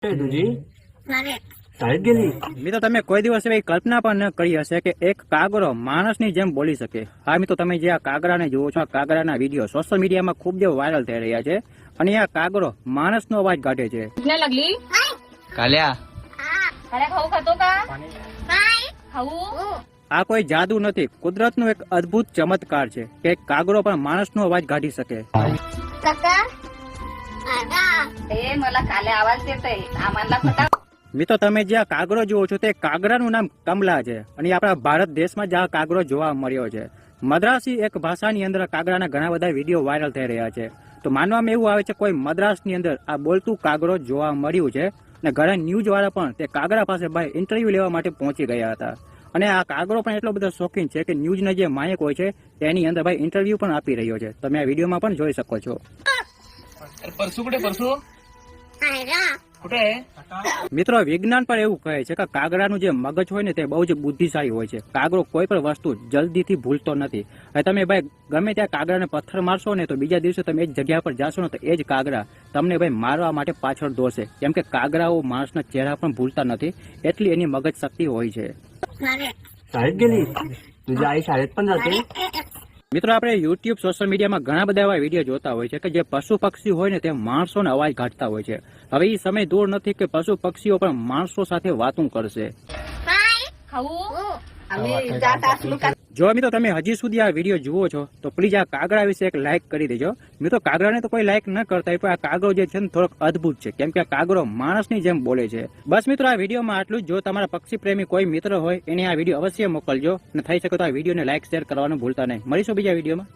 મિત્રો તમે કોઈ દિવસ એવી કલ્પના પણ ન કરી હશે કે એક કાગરો માણસની જેમ બોલી શકે. હા મિત્રો, તમે જે આ કાગરાને જુઓ છો, આ કાગરાના વિડીયો સોશિયલ મીડિયામાં ખૂબ જ વાયરલ થઈ રહ્યા છે અને આ કાગરો માણસનો અવાજ કાઢે છે. આ કોઈ જાદુ નથી, કુદરતનો એક અદ્ભુત ચમત્કાર છે કે એક કાગરો પણ માણસનો અવાજ કાઢી શકે. મિત્રો તમે જે આ કાગરો જુઓ છો તે કાગરાનું નામ કમલા છે અને આપણા ભારત દેશમાં જ આ કાગરો જોવા મળ્યો છે. મદ્રાસી એક ભાષાની અંદર કાગરાના ઘણા બધા વિડીયો વાયરલ થઈ રહ્યા છે. તો માનવામાં એવું આવે છે કોઈ મદ્રાસની અંદર આ બોલતું કાગરો જોવા મળ્યું છે અને ઘણા ન્યૂઝ વાળા પણ તે કાગરા પાસે ભાઈ ઇન્ટરવ્યુ લેવા માટે પહોંચી ગયા હતા. અને આ કાગરો પણ એટલો બધો શોખીન છે કે ન્યૂઝના જે માયક હોય છે તેની અંદર ભાઈ ઇન્ટરવ્યુ પણ આપી રહ્યો છે. તમે આ વિડીયોમાં પણ જોઈ શકો છો. મિત્રો વિજ્ઞાન પણ એવું કહે છે કે કાગરાનું જે મગજ હોય ને તે બહુ જ બુદ્ધિશાળી હોય છે. કાગરો કોઈ પણ વસ્તુ જલ્દીથી ભૂલતો નથી. હવે તમે ભાઈ ગમે ત્યાં કાગરાને પથ્થર મારશો ને તો બીજા દિવસે તમે એ જ જગ્યા પર જાશો ને તો એ જ કાગરા તમને ભાઈ મારવા માટે પાછળ દોડશે, કેમ કે કાગરાઓ માણસના ચહેરા પણ ભૂલતા નથી, એટલી એની મગજ શક્તિ હોય છે. મિત્રો આપણે યુટ્યુબ સોશિયલ મીડિયામાં ઘણા બધા એવા વિડીયો જોતા હોય છે કે જે પશુ પક્ષી હોય ને તે માણસોને અવાજ કાઢતા હોય છે. હવે એ સમય દૂર નથી કે પશુ પક્ષીઓ પણ માણસો સાથે વાતું કરશે. જો મિત્રો તમે હજી સુધી આ વિડીયો જુઓ છો તો પ્લીઝ આ કાગરા વિશે એક લાઈક કરી દેજો. મિત્રો કાગરાને તો કોઈ લાઈક ન કરતા પણ આ કાગરો જે છે ને થોડોક અદ્ભુત છે, કેમ કે આ કાગરો માણસની જેમ બોલે છે. બસ મિત્રો આ વિડીયોમાં આટલું જ. જો તમારા પક્ષી પ્રેમી કોઈ મિત્ર હોય એને આ વિડીયો અવશ્ય મોકલજો અને થઈ શકે તો આ વિડીયોને લાઈક શેર કરવાનું ભૂલતા નહીં. મળીશું બીજા વિડીયોમાં.